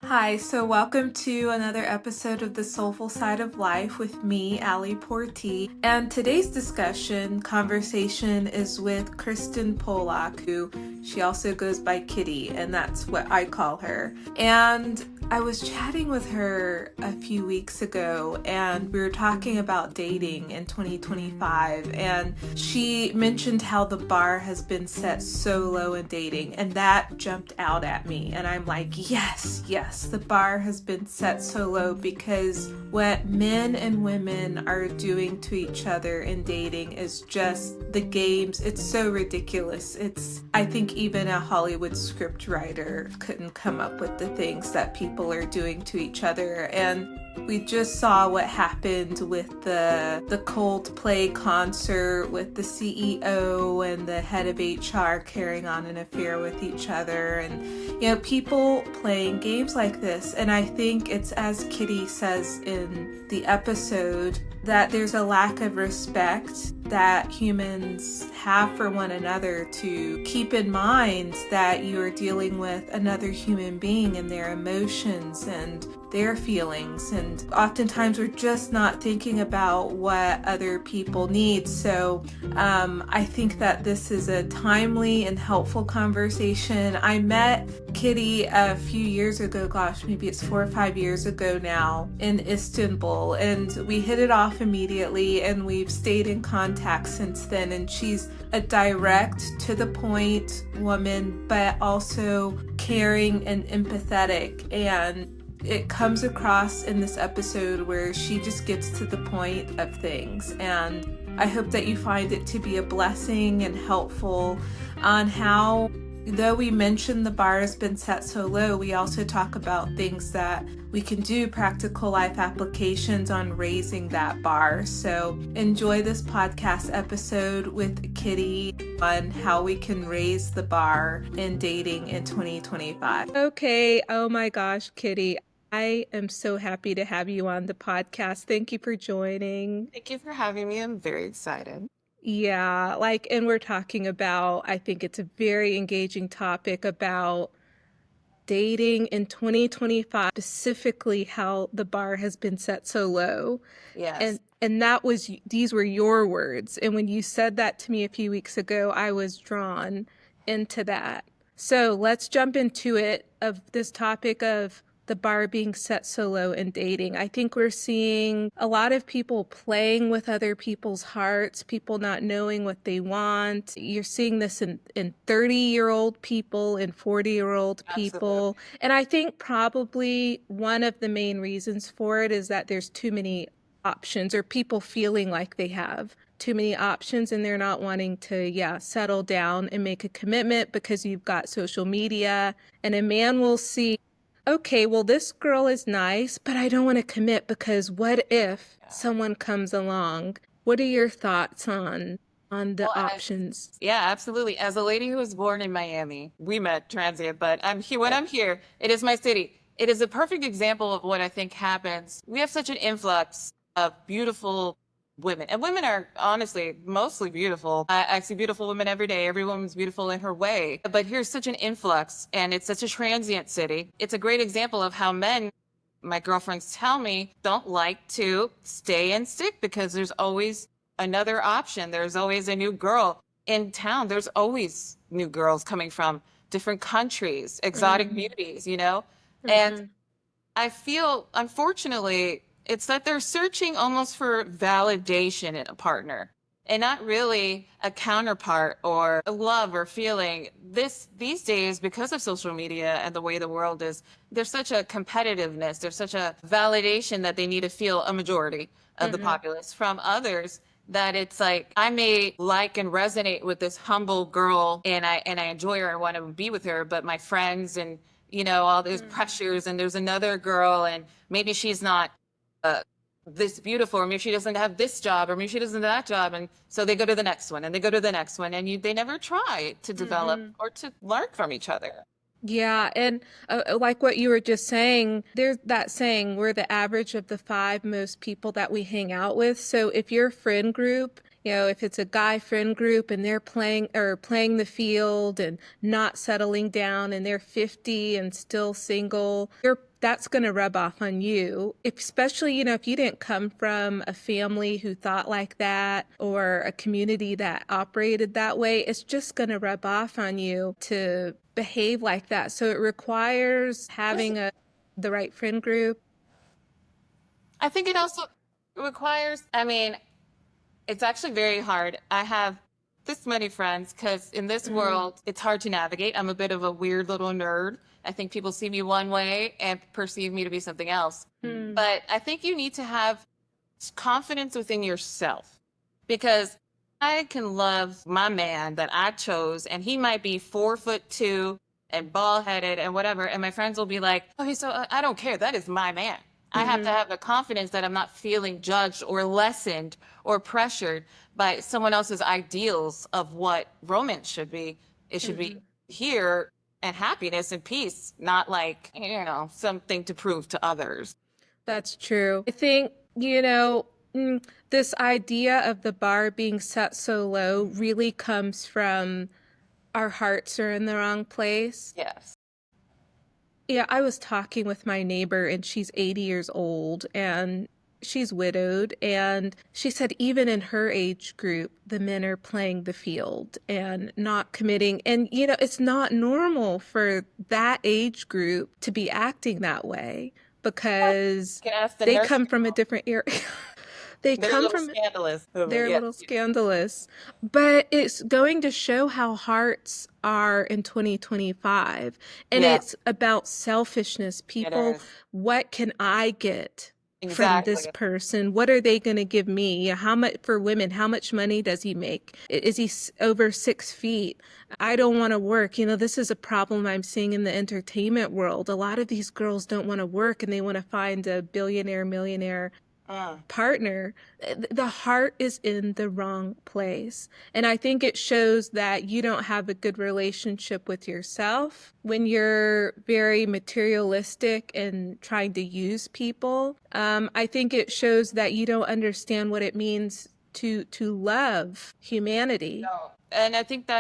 Hi, so welcome to another episode of the Soulful Side of Life with me, Portee. And today's conversation is with Kristin Pollock, who she also goes by Kitty, and that's what I call her. And I was chatting with her a few weeks ago, and we were talking about dating in 2025, and she mentioned how the bar has been set so low in dating, and that jumped out at me, and I'm like, yes, the bar has been set so low, because what men and women are doing to each other in dating is just the games. It's so ridiculous. I think even a Hollywood script writer couldn't come up with the things that people are doing to each other. And we just saw what happened with the Coldplay concert with the CEO and the head of HR carrying on an affair with each other, and people playing games like this. And I think it's, as Kitty says in the episode, that there's a lack of respect that humans have for one another, to keep in mind that you're dealing with another human being and their emotions and their feelings, and oftentimes we're just not thinking about what other people need. So I think that this is a timely and helpful conversation. I met Kitty a few years ago, gosh, maybe it's 4 or 5 years ago now, in Istanbul, and we hit it off immediately, and we've stayed in contact since then. And she's a direct, to the point woman, but also caring and empathetic, and it comes across in this episode where she just gets to the point of things. And I hope that you find it to be a blessing and helpful on how, though we mention the bar has been set so low, we also talk about things that we can do, practical life applications on raising that bar. So enjoy this podcast episode with Kitty on how we can raise the bar in dating in 2025. Okay, oh my gosh, Kitty, I am so happy to have you on the podcast. Thank you for joining. Thank you for having me. I'm very excited. Yeah, and we're talking about, I think it's a very engaging topic about dating in 2025, specifically how the bar has been set so low. Yes. And these were your words. And when you said that to me a few weeks ago, I was drawn into that. So let's jump into it, of this topic of the bar being set so low in dating. I think we're seeing a lot of people playing with other people's hearts, people not knowing what they want. You're seeing this in 30-year-old people, in 40-year-old people. Absolutely. And I think probably one of the main reasons for it is that there's too many options, or people feeling like they have too many options, and they're not wanting to settle down and make a commitment, because you've got social media, and a man will see, okay, well, this girl is nice, but I don't want to commit, because what if someone comes along? What are your thoughts on the Well, options? yeah, absolutely. As a lady who was born in Miami, we met transient, but I'm here. When I'm here, it is my city. It is a perfect example of what I think happens. We have such an influx of beautiful women, and women are honestly mostly beautiful. I see beautiful women every day. Every woman's beautiful in her way. But here's such an influx, and it's such a transient city. It's a great example of how men, my girlfriends tell me, don't like to stay and stick, because there's always another option. There's always a new girl in town. There's always new girls coming from different countries, exotic beauties. And I feel, unfortunately, it's that they're searching almost for validation in a partner, and not really a counterpart or a love or feeling. These days, because of social media and the way the world is, there's such a competitiveness, there's such a validation that they need to feel a majority of the populace from others, that it's like, I may like and resonate with this humble girl, and I enjoy her and want to be with her, but my friends and all those pressures, and there's another girl, and maybe she's not uh, this beautiful, or maybe she doesn't have this job, or maybe she doesn't have that job, and so they go to the next one, and they go to the next one, and they never try to develop or to learn from each other. Yeah, and like what you were just saying, there's that saying, we're the average of the 5 most people that we hang out with. So if your friend group If it's a guy friend group and they're playing the field and not settling down and they're 50 and still single, that's going to rub off on you. Especially, if you didn't come from a family who thought like that or a community that operated that way, it's just going to rub off on you to behave like that. So it requires having the right friend group. I think it also requires, I mean, it's actually very hard. I have this many friends because in this world, it's hard to navigate. I'm a bit of a weird little nerd. I think people see me one way and perceive me to be something else. But I think you need to have confidence within yourself because I can love my man that I chose, and he might be 4'2" and bald headed and whatever. And my friends will be like, okay, so I don't care. That is my man. I have to have the confidence that I'm not feeling judged or lessened or pressured by someone else's ideals of what romance should be. It should be here and happiness and peace, not like, something to prove to others. That's true. I think, this idea of the bar being set so low really comes from our hearts are in the wrong place. Yes. Yeah, I was talking with my neighbor and she's 80 years old and she's widowed. And she said, even in her age group, the men are playing the field and not committing. And, it's not normal for that age group to be acting that way because You can ask the they nurse. come from a different area. They They're a come little from scandalous. They're a Yeah. little scandalous, but it's going to show how hearts are in 2025. And Yeah, it's about selfishness. it People, is. what can I get from this Exactly. person? What are they going to give me? How much for women? How much money does he make? Is he over 6 feet? I don't want to work. This is a problem I'm seeing in the entertainment world. A lot of these girls don't want to work and they want to find a billionaire, millionaire Mm. partner. The heart is in the wrong place. And I think it shows that you don't have a good relationship with yourself when you're very materialistic and trying to use people. I think it shows that you don't understand what it means to love humanity. No. And I think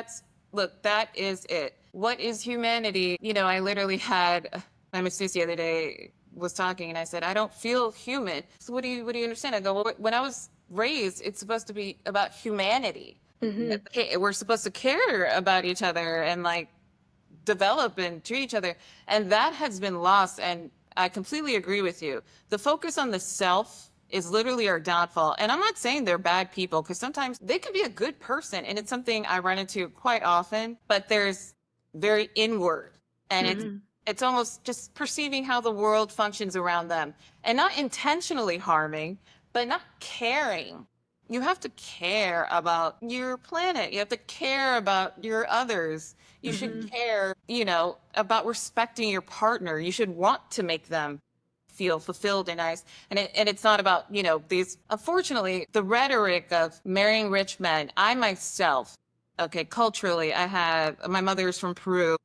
look, that is it. What is humanity? I literally had my masseuse the other day was talking and I said, I don't feel human. So what do you understand? I go, well, when I was raised, it's supposed to be about humanity. Okay, we're supposed to care about each other and like develop and treat each other. And that has been lost. And I completely agree with you. The focus on the self is literally our downfall. And I'm not saying they're bad people because sometimes they can be a good person. And it's something I run into quite often, but there's very inward and it's almost just perceiving how the world functions around them and not intentionally harming, but not caring. You have to care about your planet. You have to care about your others. You should care, about respecting your partner. You should want to make them feel fulfilled and nice. And it's not about, these, unfortunately, the rhetoric of marrying rich men. I myself, okay, culturally, my mother's from Peru,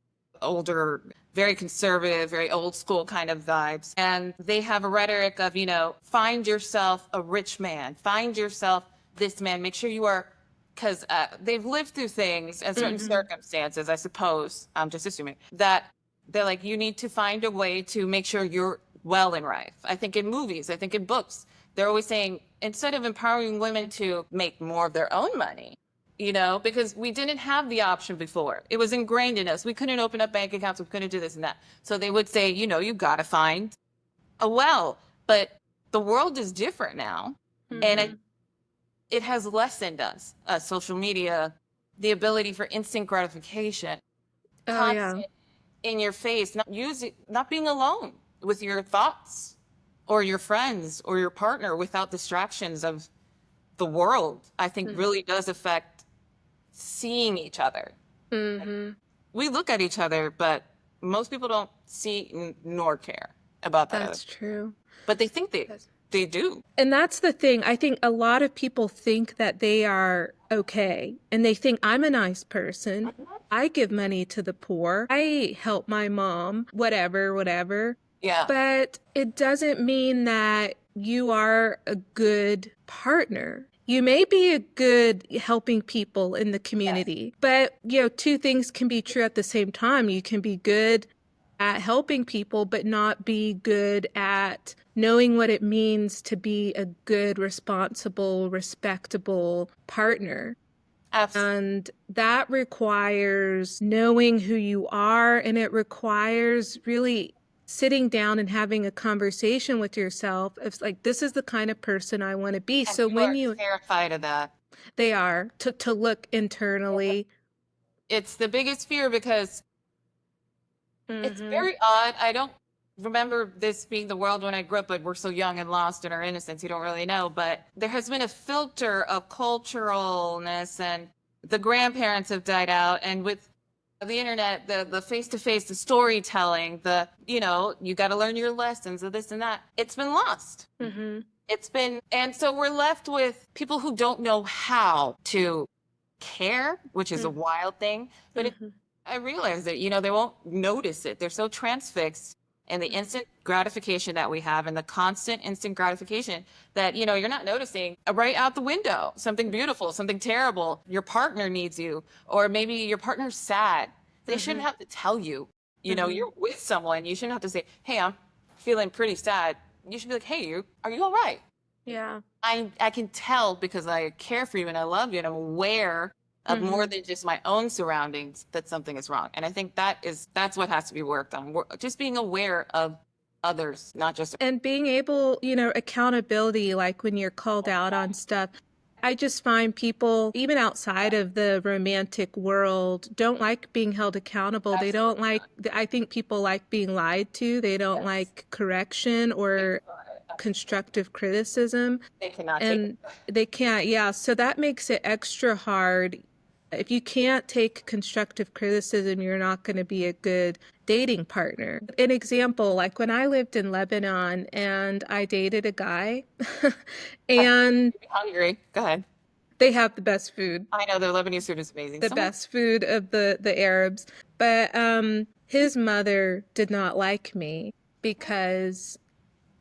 older, very conservative, very old school kind of vibes. And they have a rhetoric of, find yourself a rich man, find yourself this man, make sure you are, because they've lived through things and certain circumstances, I suppose, I'm just assuming, that they're like, you need to find a way to make sure you're well in life. I think in movies, I think in books, they're always saying, instead of empowering women to make more of their own money, because we didn't have the option before. It was ingrained in us. We couldn't open up bank accounts. We couldn't do this and that. So they would say, you got to find a well. But the world is different now. And it has lessened us, social media, the ability for instant gratification, Oh, yeah. constant in your face, not being alone with your thoughts or your friends or your partner without distractions of the world, I think really does affect seeing each other. We look at each other, but most people don't see nor care about that. That's true. But they think they do. And that's the thing. I think a lot of people think that they are okay. And they think, I'm a nice person. I give money to the poor. I help my mom, whatever. Yeah. But it doesn't mean that you are a good partner. You may be a good helping people in the Yes. community, but two things can be true at the same time. You can be good at helping people, but not be good at knowing what it means to be a good, responsible, respectable partner. Absolutely. And that requires knowing who you are, and it requires really sitting down and having a conversation with yourself. It's like, this is the kind of person I want to be. And So people when are you, terrified of that. they are to look internally. It's the biggest fear because it's Mm-hmm. very odd. I don't remember this being the world when I grew up, but we're so young and lost in our innocence, you don't really know. But there has been a filter of culturalness, and the grandparents have died out. And with the internet, the face-to-face, the storytelling, you got to learn your lessons of this and that. It's been lost. Mm-hmm. And so we're left with people who don't know how to care, which is a wild thing. But Mm-hmm. I realize that, they won't notice it. They're so transfixed in the instant gratification that we have and the constant instant gratification that, you're not noticing right out the window, something beautiful, something terrible. Your partner needs you, or maybe your partner's sad. They Mm-hmm. shouldn't have to tell you, Mm-hmm. you're with someone. You shouldn't have to say, hey, I'm feeling pretty sad. You should be like, hey, are you all right? Yeah. I can tell because I care for you and I love you and I'm aware of more Mm-hmm. than just my own surroundings that something is wrong. And I think that's what has to be worked on. Just being aware of others, not just And being able, accountability, like when you're called out on stuff. I just find people, even outside of the romantic world, don't like being held accountable. They don't absolutely like, not. I think people like being lied to. They don't Yes. like correction or constructive criticism. They cannot take it. And they can't, yeah. So that makes it extra hard. If you can't take constructive criticism, you're not going to be a good dating partner. An example, like when I lived in Lebanon and I dated a guy, and Hungry. Go ahead. they have the best food, I know the Lebanese food is amazing. the Someone best food of the Arabs. But his mother did not like me because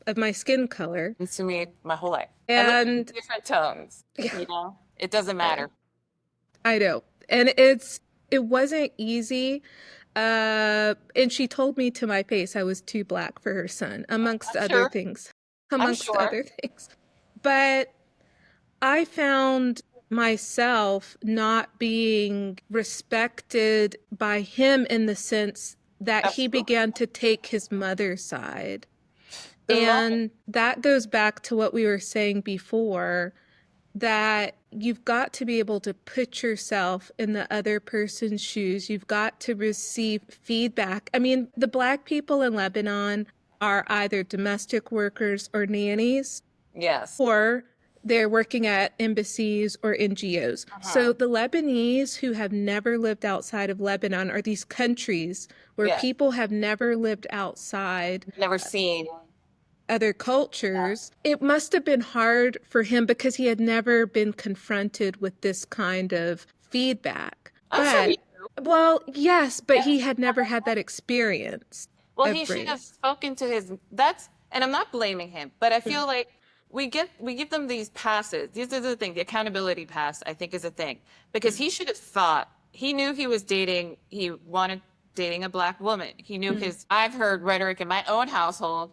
of my skin color. listens to me my whole life. I live in And different tones, yeah, It doesn't matter. I know. And it wasn't easy. And she told me to my face I was too black for her son, amongst I'm other sure. things. I'm Amongst sure. other things. But I found myself not being respected by him in the sense that he Absolutely. began to take his mother's side. The moment. And that goes back to what we were saying before, that you've got to be able to put yourself in the other person's shoes. You've got to receive feedback. I mean, the Black people in Lebanon are either domestic workers or nannies, Yes. or they're working at embassies or NGOs. So Uh-huh. the Lebanese who have never lived outside of Lebanon, are these countries where Yes. people have never lived outside Never seen. other cultures. It must have been hard for him because he had never been confronted with this kind of feedback. I'm sure But, he. well, yes, but Yes. he had never had that experience Well, of he should have race. spoken to his. And I'm not blaming him, but I feel like we give them these passes. These are the thing. The accountability pass, I think, is a thing because he should have thought. He knew he was dating. He wanted dating a black woman. He knew Mhm. his. I've heard rhetoric in my own household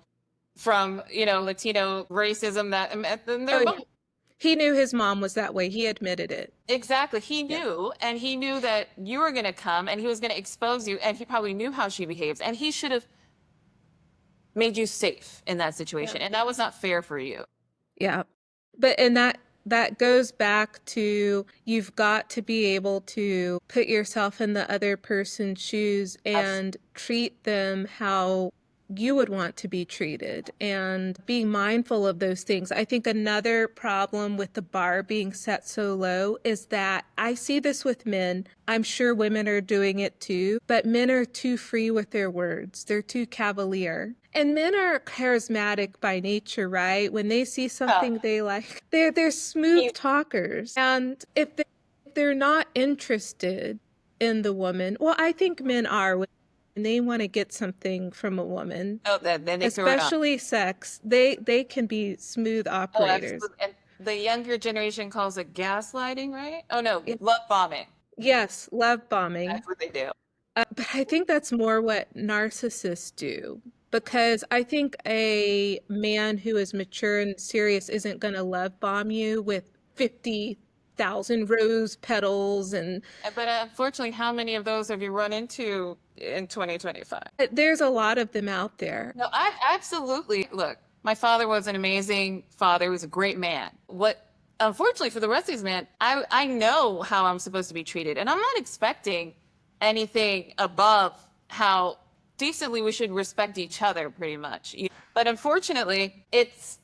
from Latino racism that and Oh, they're yeah. both. He knew his mom was that way. He admitted it. Exactly. He Yeah. knew, and he knew that you were going to come and he was going to expose you, and he probably knew how she behaves, and he should have made you safe in that Yeah. situation. And that was not fair for you. Yeah. But and that goes back to, you've got to be able to put yourself in the other person's shoes Abs- and treat them how you would want to be treated, and being mindful of those things. I think another problem with the bar being set so low is that I see this with men. I'm sure women are doing it too, but men are too free with their words. They're too cavalier. And men are charismatic by nature, right? When they see Uh, something they like, they're smooth he, talkers. And if they're not interested in the woman, well, I think men are, when they want to get something from a woman, oh, then they threw it up. especially sex, they can be smooth Oh, operators. absolutely. And The younger generation calls it gaslighting, right? Oh no, Yeah. love bombing. Yes, love bombing. That's what they do. But I think that's more what narcissists do. Because I think a man who is mature and serious isn't going to love bomb you with 50,000 rose petals. And But unfortunately, how many of those have you run into in 2025? there's a lot of them out there. No, I absolutely look. My father was an amazing father. He was a great man. What, unfortunately for the rest of these men, I know how I'm supposed to be treated, and I'm not expecting anything above how decently we should respect each other, pretty much. But unfortunately, it's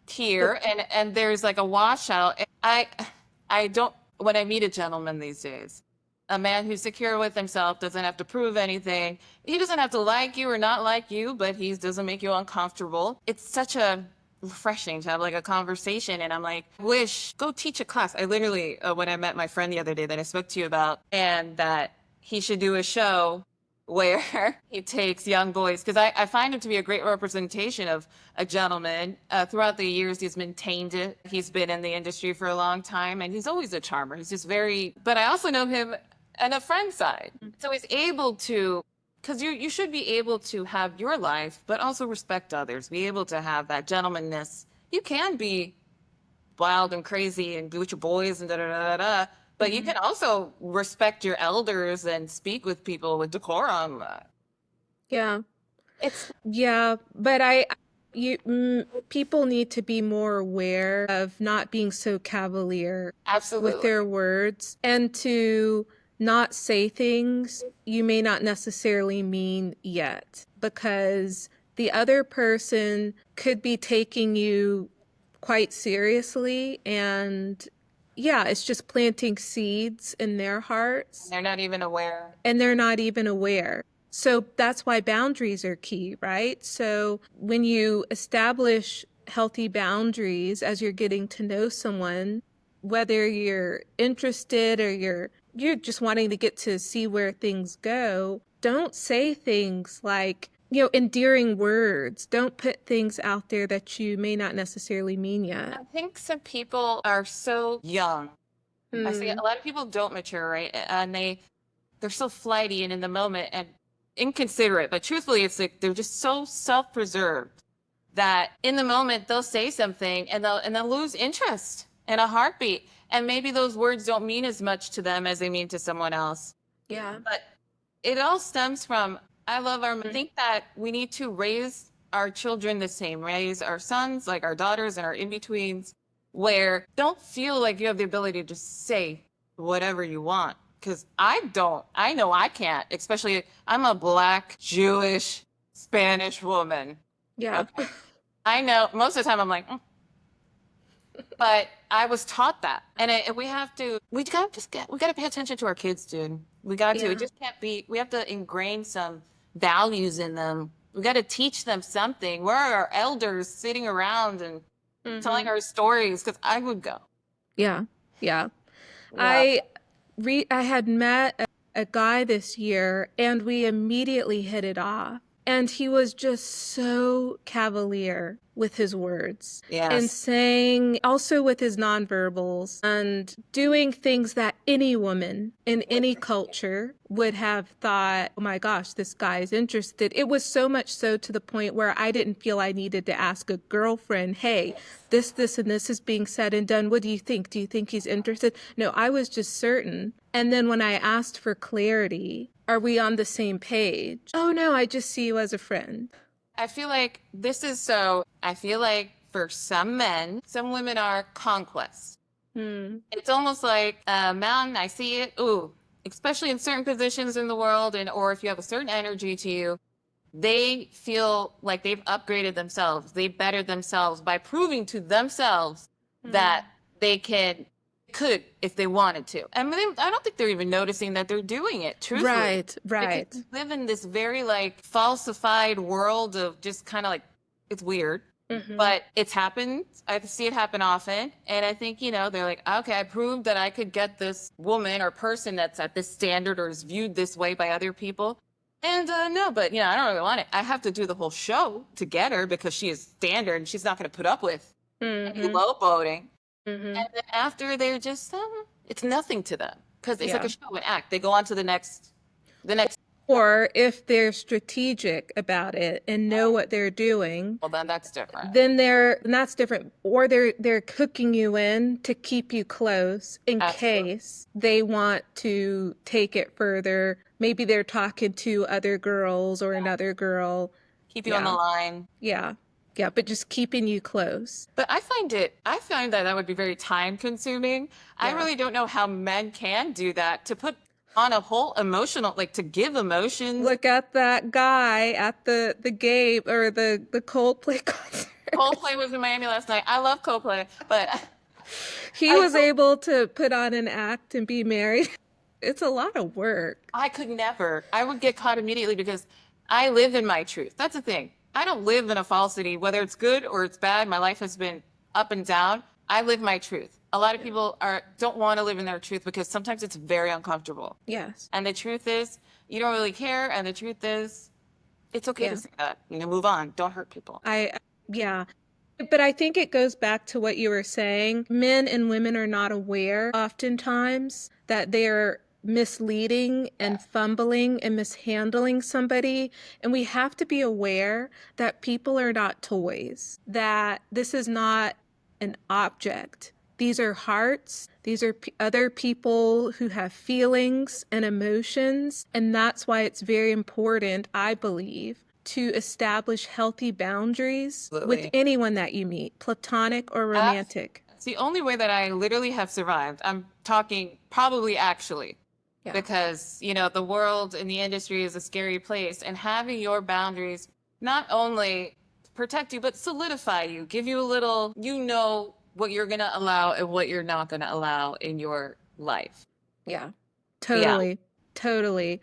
here, and there's like a washout. I don't when I meet a gentleman these days, a man who's secure with himself, doesn't have to prove anything. He doesn't have to like you or not like you, but he doesn't make you uncomfortable. It's such a refreshing to have like a conversation, and I'm like, wish go teach a class. I literally when I met my friend the other day that I spoke to you about, and that he should do a show where he takes young boys, because I find him to be a great representation of a gentleman. Throughout the years, he's maintained it. He's been in the industry for a long time, and he's always a charmer. He's just very, but I also know him on a friend side. So he's able to, because you should be able to have your life, but also respect others, be able to have that gentlemanness. You can be wild and crazy and be with your boys and da da da da da. But you can also respect your elders and speak with people with decorum. Yeah. It's Yeah, but people need to be more aware of not being so cavalier with absolutely. their words and to not say things you may not necessarily mean yet, because the other person could be taking you quite seriously, and yeah, it's just planting seeds in their hearts They're not even aware. and they're not even aware. So that's why boundaries are key, right? So when you establish healthy boundaries as you're getting to know someone, whether you're interested or you're just wanting to get to see where things go, don't say things like, endearing words. Don't put things out there that you may not necessarily mean yet. I think some people are so young. I see a lot of people don't mature, right? And they're so flighty and in the moment and inconsiderate. But truthfully, it's like they're just so self-preserved that in the moment they'll say something and they'll lose interest in a heartbeat. And maybe those words don't mean as much to them as they mean to someone else. Yeah. But it all stems from I think that we need to raise our children the same, raise our sons like our daughters and our in-betweens, where don't feel like you have the ability to say whatever you want. Because I don't. I know I can't, especially I'm a Black, Jewish, Spanish woman. Yeah. Okay. I know most of the time I'm like, but I was taught that. And we gotta pay attention to our kids, dude. We got to. Yeah. It just can't be, we have to ingrain some values in them. We got to teach them something. Where are our elders sitting around and telling our stories? Because I would go. Yeah. Yeah. Yeah. I had met a guy this year and we immediately hit it off. And he was just so cavalier with his words and Yes. saying also with his nonverbals and doing things that any woman in any culture would have thought, oh my gosh, this guy is interested. It was so much so to the point where I didn't feel I needed to ask a girlfriend, hey, this, and this is being said and done. What do you think? Do you think he's interested? No, I was just certain. And then when I asked for clarity, are we on the same page? Oh no, I just see you as a friend. I feel like for some men, some women are conquest. It's almost like a mountain, I see it, ooh, especially in certain positions in the world, or if you have a certain energy to you, they feel like they've upgraded themselves, they bettered themselves by proving to themselves that they could if they wanted to. I mean, I don't think they're even noticing that they're doing it, truthfully. Right. Because we live in this very like falsified world of just kind of like, it's weird. But it's happened. I see it happen often. And I think, they're like, okay, I proved that I could get this woman or person that's at this standard or is viewed this way by other people. And no, but, I don't really want it. I have to do the whole show to get her because she is standard and she's not going to put up with Mm-hmm. lowboating. Mm-hmm. And then after they're just, it's nothing to them because it's like Yeah. a show, an act. They go on to the next. Or if they're strategic about it and know what they're doing, Well, then that's different. then and that's different. Or they're cooking you in to keep you close in Absolutely. case they want to take it further. Maybe they're talking to other girls or another girl. Keep you on the Yeah. line. Yeah. Yeah, but just keeping you close. But I find that that would be very time consuming. I Yeah. really don't know how men can do that to put on a whole emotional, like to give emotions. Look at that guy at the game or the Coldplay concert. Coldplay was in Miami last night. I love Coldplay, but He I was able to put on an act and be married. It's a lot of work. I could never. I would get caught immediately because I live in my truth. That's the thing. I don't live in a falsity, whether it's good or it's bad. My life has been up and down. I live my truth. A lot of people don't want to live in their truth because sometimes it's very uncomfortable. Yes. And the truth is, you don't really care. And the truth is, it's okay Yeah. to say that. Move on. Don't hurt people. Yeah. But I think it goes back to what you were saying. Men and women are not aware oftentimes that they're misleading and fumbling and mishandling somebody. And we have to be aware that people are not toys, that this is not an object. These are hearts. These are other people who have feelings and emotions. And that's why it's very important, I believe, to establish healthy boundaries with Absolutely. anyone that you meet, platonic or romantic. It's the only way that I literally have survived. I'm talking probably actually. Yeah. Because, the world and the industry is a scary place, and having your boundaries not only protect you, but solidify you, give you a little, what you're going to allow and what you're not going to allow in your life. Yeah. Yeah. Totally. Totally.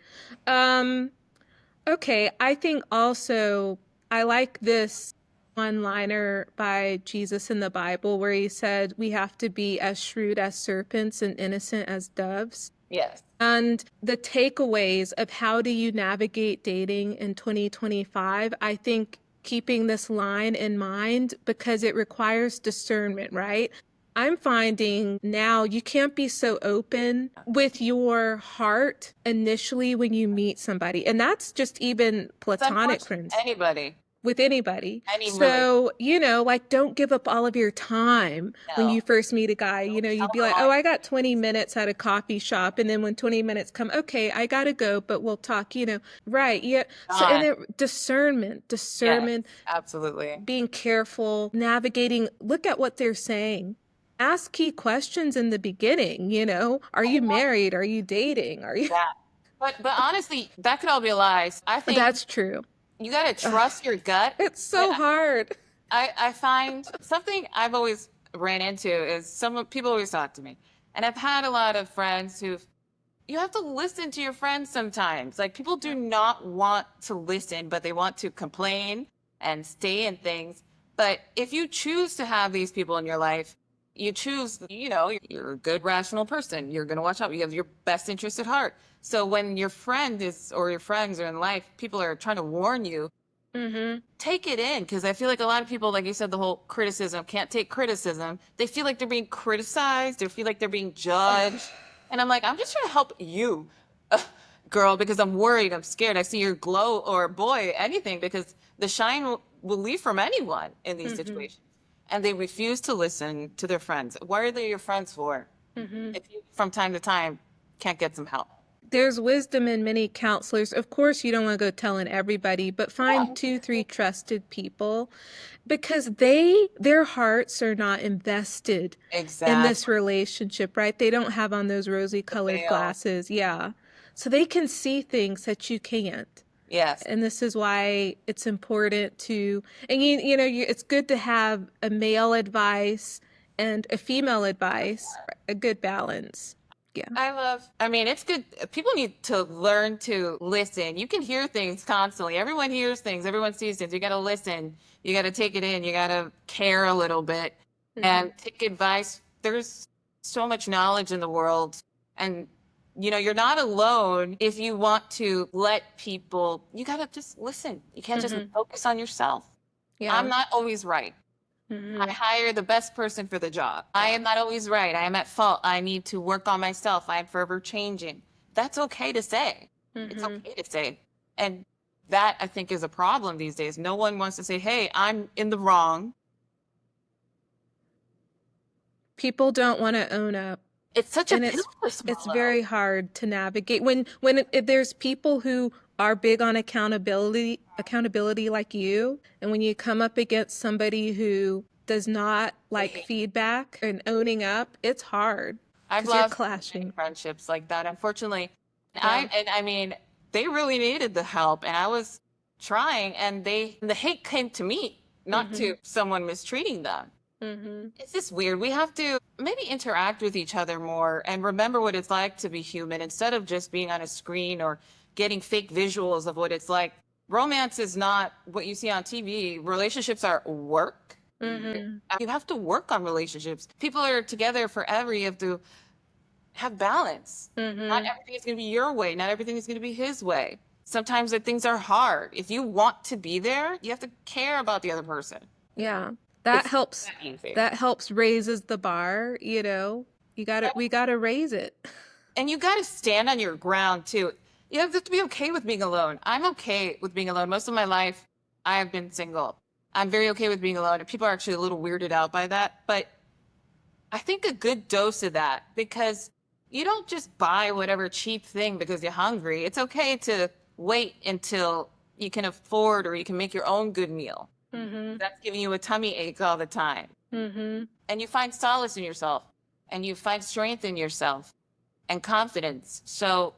Okay, I think also I like this one-liner by Jesus in the Bible where he said we have to be as shrewd as serpents and innocent as doves. Yes. And the takeaways of how do you navigate dating in 2025, I think keeping this line in mind because it requires discernment, right? I'm finding now you can't be so open with your heart initially when you meet somebody. And that's just even platonic friends. Anybody. With anybody. Any So, like don't give up all of your time when you first meet a guy. You'd be like, oh, I got 20 minutes at a coffee shop. And then when 20 minutes come, okay, I gotta go, but we'll talk, right. Yeah. So, and then discernment, Yes, absolutely. being careful, navigating, look at what they're saying. Ask key questions in the beginning, are you married? Are you dating? Are you? Yeah. But honestly, that could all be a lie. I think That's true. you got to trust your gut. It's so hard. I find something I've always ran into is some people always talk to me. And I've had a lot of friends you have to listen to your friends sometimes. Like people do not want to listen, but they want to complain and stay in things. But if you choose to have these people in your life, you choose, you're a good, rational person. You're going to watch out. You have your best interest at heart. So when your friend or your friends are in life, people are trying to warn you, take it in. Because I feel like a lot of people, like you said, the whole criticism, can't take criticism. They feel like they're being criticized. They feel like they're being judged. And I'm like, I'm just trying to help you, girl, because I'm worried. I'm scared. I see your glow, or boy, anything, because the shine will leave from anyone in these situations. And they refuse to listen to their friends. What are they your friends for? If you, from time to time, can't get some help. There's wisdom in many counselors. Of course, you don't want to go telling everybody, but find 2, 3 trusted people because their hearts are not invested in this relationship, right? They don't have on those rosy colored glasses. Yeah. So they can see things that you can't. Yes. And this is why it's important to, and it's good to have a male advice and a female advice, a good balance. Yeah. It's good. People need to learn to listen. You can hear things constantly. Everyone hears things. Everyone sees things. You got to listen. You got to take it in. You got to care a little bit and take advice. There's so much knowledge in the world. And, you're not alone if you want to let people, you got to just listen. You can't just focus on yourself. Yeah. I'm not always right. I Mm-hmm. hire the best person for the job. I am not always right. I am at fault. I need to work on myself. I am forever changing. That's okay to say. It's Mm-hmm. okay to say. And that I think is a problem these days. No one wants to say, hey, I'm in the wrong. People don't want to own up. It's such a And pill to it's swallow. very hard to navigate there's people who are big on accountability like you, and when you come up against somebody who does not like feedback and owning up, it's hard I've because you're lost many clashing. friendships like that, unfortunately. Yeah. I mean, they really needed the help, and I was trying, and the hate came to me, not Mm-hmm. to someone mistreating them. Mm-hmm. It's just weird. We have to maybe interact with each other more and remember what it's like to be human instead of just being on a screen or getting fake visuals of what it's like. Romance is not what you see on TV. Relationships are work. Mm-hmm. You have to work on relationships. People are together forever. You have to have balance. Not Mm-hmm. everything is going to be your way. Not everything is going to be his way. Sometimes the things are hard. If you want to be there, you have to care about the other person. Yeah. That It's helps. not easy. That helps raises the bar, you know. We gotta raise it. And you got to stand on your ground too. You have to be okay with being alone. I'm okay with being alone. Most of my life, I have been single. I'm very okay with being alone. And people are actually a little weirded out by that. But I think a good dose of that because you don't just buy whatever cheap thing because you're hungry. It's okay to wait until you can afford or you can make your own good meal. Mm-hmm. That's giving you a tummy ache all the time. Mm-hmm. And you find solace in yourself and you find strength in yourself and confidence. So,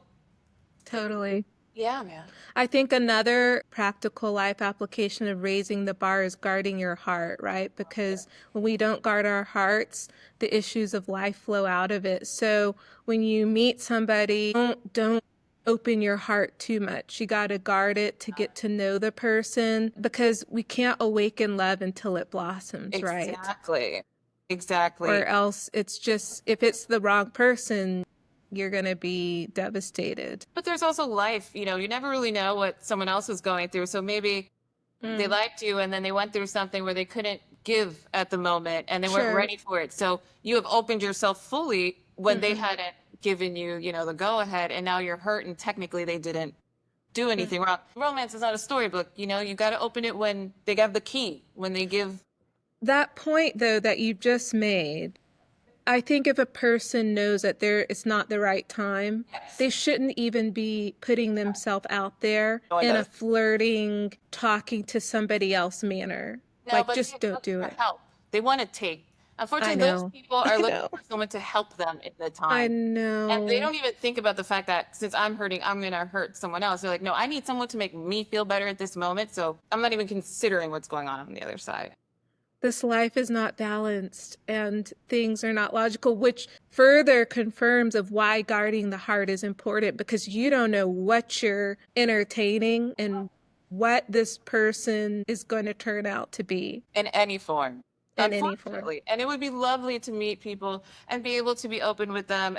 Totally. yeah, man. I think another practical life application of raising the bar is guarding your heart, right? Because when we don't guard our hearts, the issues of life flow out of it. So when you meet somebody, don't open your heart too much. You got to guard it to get to know the person because we can't awaken love until it blossoms, right? Exactly. Or Exactly. else it's just, if it's the wrong person, you're going to be devastated. But there's also life, you never really know what someone else is going through. So maybe they Mm, liked you and then they went through something where they couldn't give at the moment and they weren't sure. ready for it. So you have opened yourself fully when they Hmm. hadn't given you, the go ahead and now you're hurt and technically they didn't do anything wrong. Romance is not a storybook, you got to open it when they have the key, when they give. That point, though, that you just made, I think if a person knows that it's not the right time, Yes. they shouldn't even be putting themselves out there No one in a does. flirting, talking to somebody else manner. No, Like, but just they're don't looking do for it. help. They want to take. I Unfortunately, those know. people are I looking know. for someone to help them in the I time. And they know. don't even think about the fact that since I'm hurting, I'm going to hurt someone else. They're like, no, I need someone to make me feel better at this moment. So I'm not even considering what's going on the other side. This life is not balanced and things are not logical, which further confirms of why guarding the heart is important because you don't know what you're entertaining and what this person is going to turn out to be In any form, in any form. unfortunately. And it would be lovely to meet people and be able to be open with them.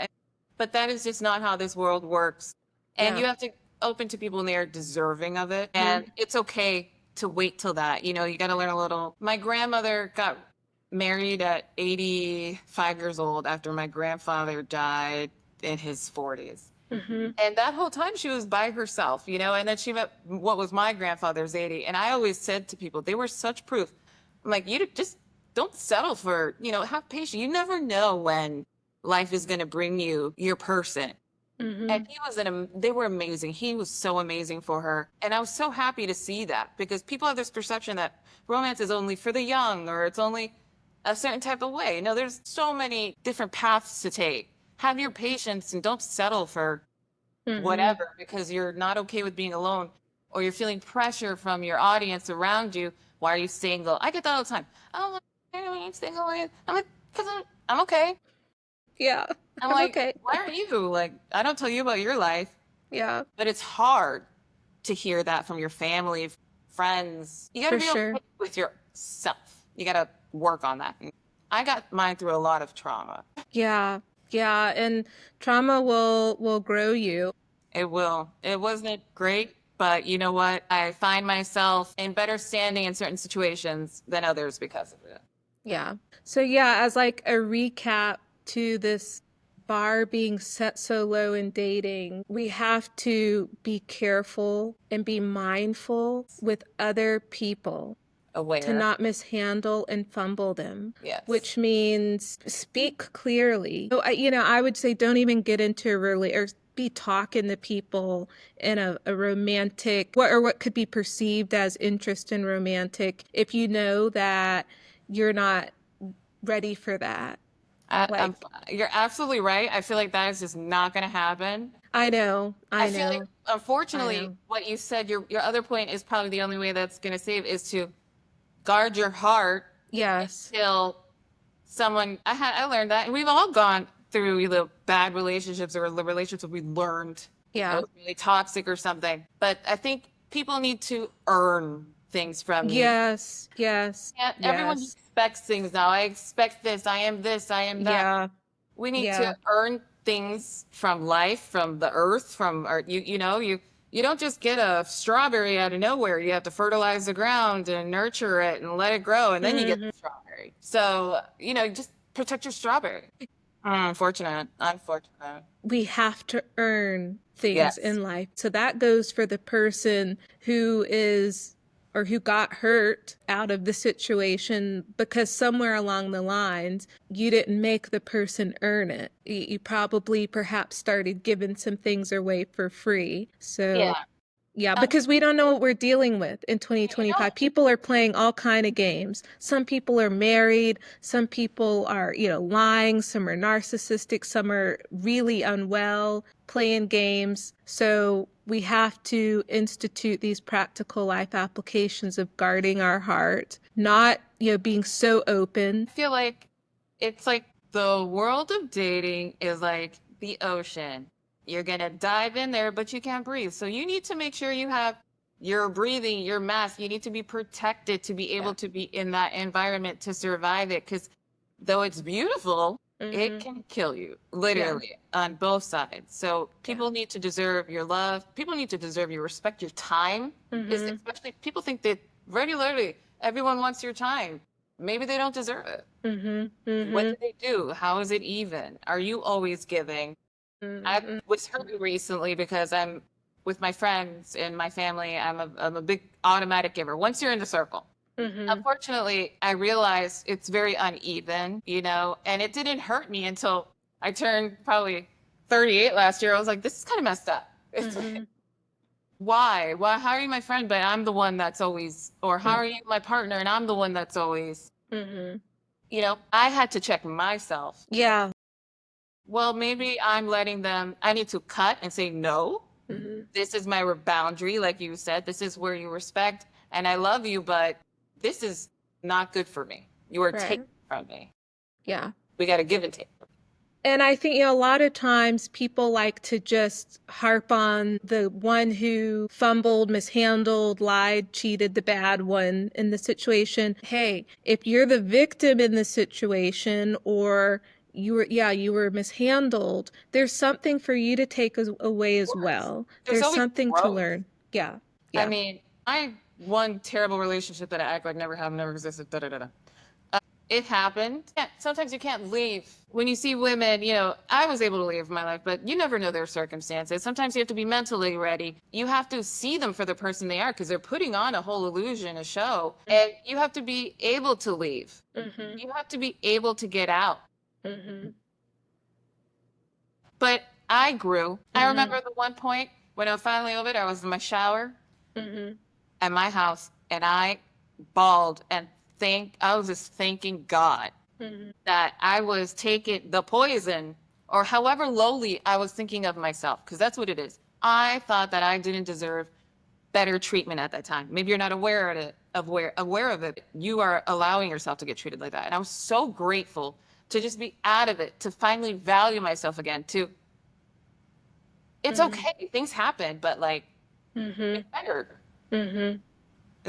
But that is just not how this world works. And Yeah. you have to open to people and they are deserving of it. Hmm. And it's okay to wait till that. You got to learn a little. My grandmother got married at 85 years old after my grandfather died in his 40s. Hmm. And that whole time she was by herself, and then she met what was my grandfather's 80. And I always said to people, they were such proof. I'm like, you just don't settle for, have patience. You never know when life is going to bring you your person. And Hmm. they were amazing. He was so amazing for her. And I was so happy to see that because people have this perception that romance is only for the young or it's only a certain type of way. No, there's so many different paths to take. Have your patience and don't settle for Hmm. whatever because you're not okay with being alone or you're feeling pressure from your audience around you. Why are you single? I get that all the time. Oh, why are you single? I'm like, because I'm okay. Yeah. I'm I'm like, okay. why are you? Like, I don't tell you about your life, Yeah, but it's hard to hear that from your family, friends. You got to for be sure. okay with yourself. You got to work on that. I got mine through a lot of trauma. Yeah. Yeah, and trauma will grow you. It will. It wasn't great, but you know what? I find myself in better standing in certain situations than others because of it. Yeah. So yeah, as like a recap to this bar being set so low in dating, we have to be careful and be mindful with other people to Aware. not mishandle and fumble them, Yes. which means speak clearly. So I would say don't even get into a really or be talking to people in a romantic what could be perceived as interest in romantic if you know that you're not ready for that. I, Like, I'm, you're absolutely right. I feel like that is just not going to happen. I know, I I feel like, know, I unfortunately, know. what you said, your other point is probably the only way that's going to save is to guard your heart Yes. until I learned that, and we've all gone through either bad relationships or the relationships we learned that Yeah. was really toxic or something. But I think people need to earn things from you. Yes. Yes. Yeah, everyone Yes. expects things now. I expect this. I am this. I am that. Yeah. We need Yeah. to earn things from life, from the earth, from our, you don't just get a strawberry out of nowhere. You have to fertilize the ground and nurture it and let it grow, and then you get Hmm. the strawberry. So, just protect your strawberry. Unfortunate. Unfortunate. We have to earn things Yes. in life. So that goes for the person who is or who got hurt out of the situation because somewhere along the lines you didn't make the person earn it. You probably perhaps started giving some things away for free. So Yeah. yeah, Um, because we don't know what we're dealing with in you know, 2025. People are playing all kind of games. Some people are married, some people are, lying, some are narcissistic, some are really unwell, playing games. So we have to institute these practical life applications of guarding our heart, not, being so open. I feel like it's like the world of dating is like the ocean. You're gonna dive in there, but you can't breathe. So you need to make sure you have your breathing, your mask. You need to be protected to be Yeah. able to be in that environment to survive it. Because though it's beautiful, it Hmm. can kill you, Yeah. literally, on both sides. So Yeah. people need to deserve your love. People need to deserve your respect. Your time is Hmm. especially people think that regularly everyone wants your time. Maybe they don't deserve it. Hmm. What Hmm. did they do? How is it even? Are you always giving? I Hmm. was hurt recently because I'm with my friends and my family. I'm a big automatic giver. Once you're in the circle, Hmm. unfortunately, I realized it's very uneven, and it didn't hurt me until I turned probably 38 last year. I was like, this is kind of messed up. It's like, Hmm. why? Why? How are you my friend, but I'm the one that's always, or how Hmm. are you my partner and I'm the one that's always, Hmm. I had to check myself. Yeah. Well, maybe I need to cut and say, no, Hmm. this is my boundary. Like you said, this is where you respect and I love you, but this is not good for me. You are taking Right. from me. Yeah. We got to give and take. And I think, a lot of times people like to just harp on the one who fumbled, mishandled, lied, cheated, the bad one in the situation. Hey, if you're the victim in the situation or you were mishandled, there's something for you to take away Of as course. well. There's There's always something to growth. learn. Yeah. I Yeah. mean, I one terrible relationship that I act like never have, never existed, da da da da. It happened. Yeah, sometimes you can't leave. When you see women, I was able to leave my life, but you never know their circumstances. Sometimes you have to be mentally ready. You have to see them for the person they are because they're putting on a whole illusion, a show, and you have to be able to leave. Mm-hmm. You have to be able to get out. Mm-hmm. But I grew. I Mm-hmm. remember the one point when I was finally over it, I was in my shower Mm-hmm. at my house and I bawled and I was just thanking God Mm-hmm. that I was taking the poison or however lowly I was thinking of myself, because that's what it is. I thought that I didn't deserve better treatment at that time. Maybe you're not aware of it, aware of it. You are allowing yourself to get treated like that. And I was so grateful to just be out of it, to finally value myself again, to it's Mm-hmm. okay. Things happen, but like Mm-hmm. get better Mm-hmm.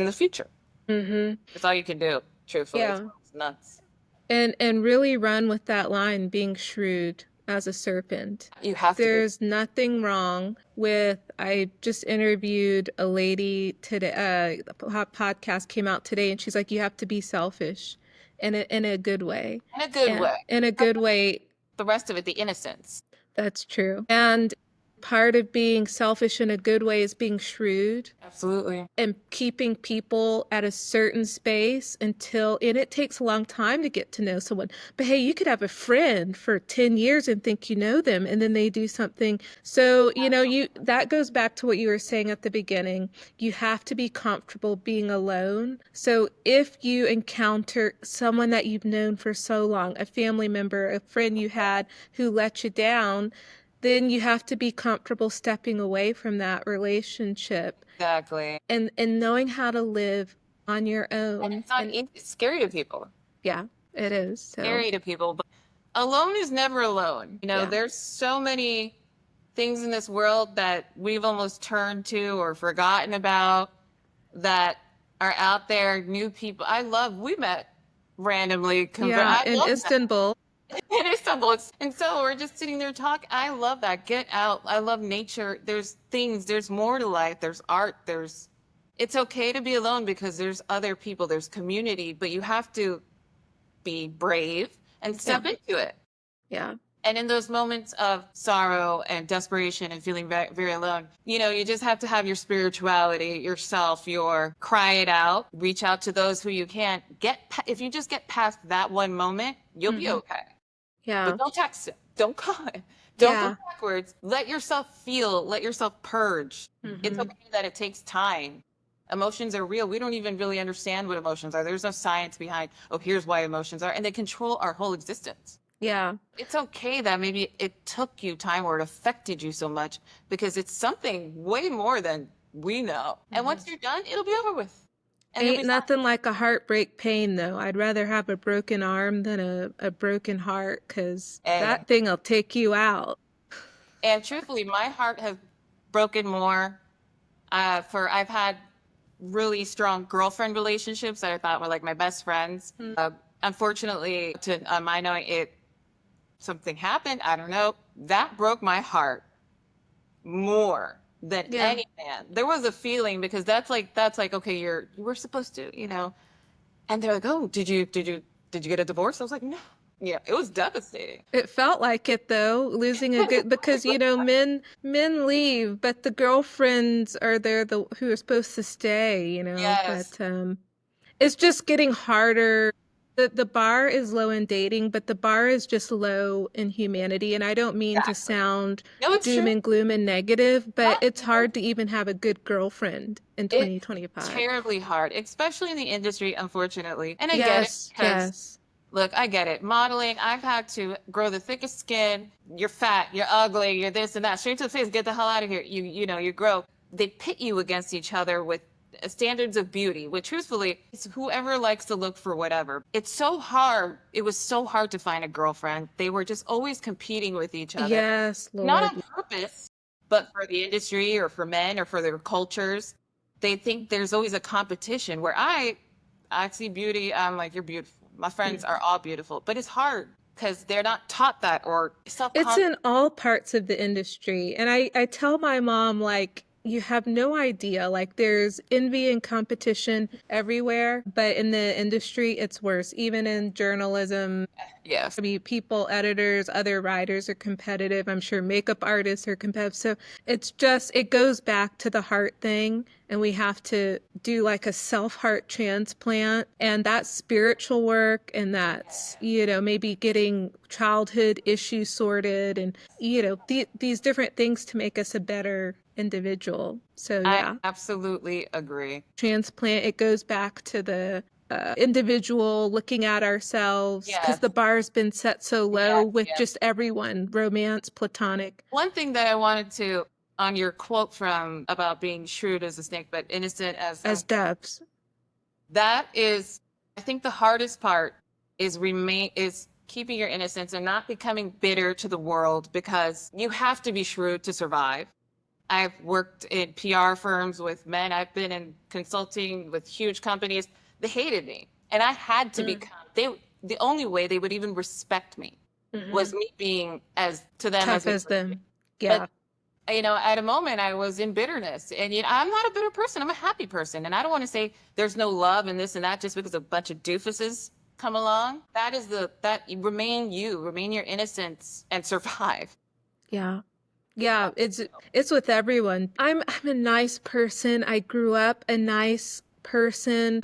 in the future. Mm-hmm. That's all you can do, truthfully. Yeah. It's nuts. And really run with that line, being shrewd. as a serpent. You have to be. There's nothing wrong with, I just interviewed a lady today, the podcast came out today, and she's like, you have to be selfish in a good way. In a good way. In a good way. The rest of it, the innocence. That's true. And part of being selfish in a good way is being shrewd. Absolutely. And keeping people at a certain space until, and it takes a long time to get to know someone. But hey, you could have a friend for 10 years and think you know them, and then they do something. So, that goes back to what you were saying at the beginning. You have to be comfortable being alone. So if you encounter someone that you've known for so long, a family member, a friend you had who let you down, then you have to be comfortable stepping away from that relationship. Exactly. And knowing how to live on your own. And it's not easy. It's scary to people. Yeah, it is. So. Scary to people, but alone is never alone. There's so many things in this world that we've almost turned to or forgotten about that are out there, new people. We met randomly. In Istanbul. In Istanbul. And so we're just sitting there talking. I love that. Get out. I love nature. There's more to life. There's art. It's okay to be alone because there's other people, there's community, but you have to be brave and step into it. Yeah. And in those moments of sorrow and desperation and feeling very, very alone, you just have to have your spirituality, yourself, cry it out, reach out to those who you can't if you just get past that one moment, you'll be okay. Yeah. But don't text it. Don't call it. Don't go backwards. Let yourself feel. Let yourself purge. It's okay that it takes time. Emotions are real. We don't even really understand what emotions are. There's no science behind, here's why emotions are. And they control our whole existence. Yeah. It's okay that maybe it took you time or it affected you so much because it's something way more than we know. And once you're done, it'll be over with. And ain't nothing like a heartbreak pain, though. I'd rather have a broken arm than a broken heart because that thing will take you out. And truthfully, my heart has broken more I've had really strong girlfriend relationships that I thought were like my best friends. Unfortunately, to my knowing, something happened. I don't know. That broke my heart more than any man. There was a feeling because that's like okay, you were supposed to, and they're like, oh, did you get a divorce? I was like, no. Yeah, it was devastating. It felt like it though, losing a good because men leave, but the girlfriends are there who are supposed to stay. Yes. But it's just getting harder. The bar is low in dating, but the bar is just low in humanity. And I don't mean to sound doom and gloom and negative, but it's hard to even have a good girlfriend in 2025. It's terribly hard, especially in the industry, unfortunately. And I get it. Yes. Look, I get it. Modeling, I've had to grow the thickest skin. You're fat, you're ugly, you're this and that. Straight to the face, get the hell out of here. You grow. They pit you against each other with standards of beauty, which truthfully is whoever likes to look for whatever. It's so hard. It was so hard to find a girlfriend. They were just always competing with each other. Yes, Lord. Not on purpose, but for the industry or for men or for their cultures. They think there's always a competition where I see beauty. I'm like, you're beautiful. My friends are all beautiful, but it's hard because they're not taught that or it's in all parts of the industry. And I tell my mom, like, you have no idea. Like, there's envy and competition everywhere, but in the industry, it's worse. Even in journalism, yes. I mean, editors, other writers are competitive. I'm sure makeup artists are competitive. So it goes back to the heart thing. And we have to do like a self-heart transplant, and that's spiritual work, and that's, maybe getting childhood issues sorted, and, these different things to make us a better individual. So, yeah. I absolutely agree. Transplant, it goes back to the individual looking at ourselves because the bar's been set so low with just everyone, romance, platonic. One thing that I wanted to on your quote from about being shrewd as a snake, but innocent as doves. That is, I think the hardest part is keeping your innocence and not becoming bitter to the world because you have to be shrewd to survive. I've worked in PR firms with men. I've been in consulting with huge companies. They hated me. And I had to become, the only way they would even respect me Mm-hmm. was me being as to them as Tough they as were. them. But Yeah. at a moment I was in bitterness, and I'm not a bitter person. I'm a happy person, and I don't want to say there's no love and this and that just because a bunch of doofuses come along. That is that you remain your innocence and survive. Yeah. Yeah. Yeah, it's with everyone. I'm a nice person. I grew up a nice person.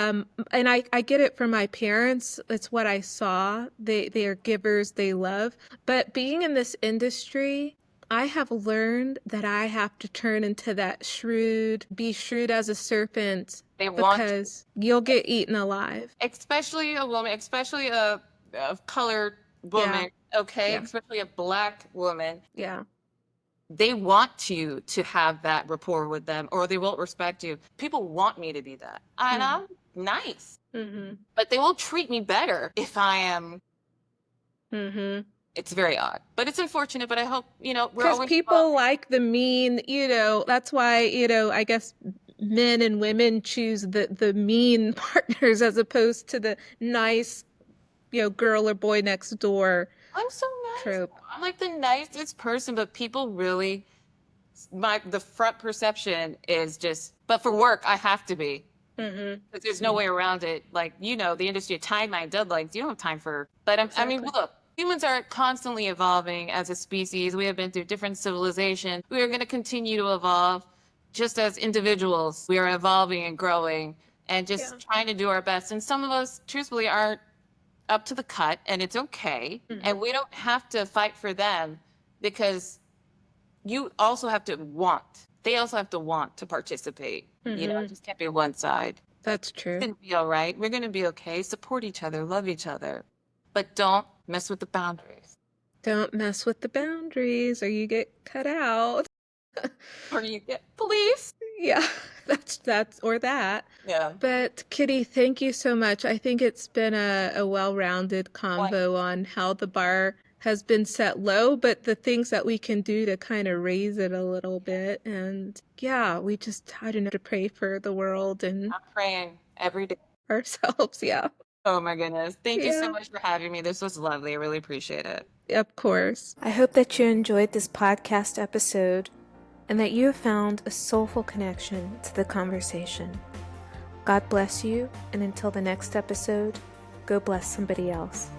And I get it from my parents. It's what I saw. They are givers, they love. But being in this industry, I have learned that I have to turn into that be shrewd as a serpent They want, because you'll get eaten alive. especially a woman, especially a colored Yeah, woman, okay, yeah, especially a black woman. yeah. They want you to have that rapport with them, or they won't respect you. People want me to be that, and Mm-hmm. I'm nice, Mm-hmm. but they will treat me better if I am. Mm-hmm. It's very odd, but it's unfortunate. But I hope, we're Because always people evolving. like the mean, that's why, I guess men and women choose the mean partners as opposed to the nice, girl or boy next door I'm so nice. trope. I'm like the nicest person, but people really, the front perception is just. But for work, I have to be. Mm-hmm. 'Cause there's no way around it. Like, the industry, timeline, deadlines, you don't have time for. But I mean, Exactly. look, humans are constantly evolving as a species. We have been through different civilizations. We are going to continue to evolve just as individuals. We are evolving and growing and Yeah. just trying to do our best. And some of us, truthfully, aren't up to the cut, and it's okay. Mm-hmm. And we don't have to fight for them because you also have to want. They also have to want to participate. It Mm-hmm. just can't be one side. That's true. Gonna be all right. We're gonna be okay. Support each other, love each other, but don't mess with the boundaries. Don't mess with the boundaries or you get cut out. Or you get police. Yeah, that's or that. Yeah. But Kitty, thank you so much. I think it's been a well-rounded Like, convo on how the bar has been set low, but the things that we can do to kind of raise it a little bit. And yeah, we just, I don't know, to pray for the world and I'm praying every day. ourselves. Yeah. Oh my goodness. Thank you so Yeah. much for having me. This was lovely. I really appreciate it. Of course. I hope that you enjoyed this podcast episode and that you have found a soulful connection to the conversation. God bless you, and until the next episode, go bless somebody else.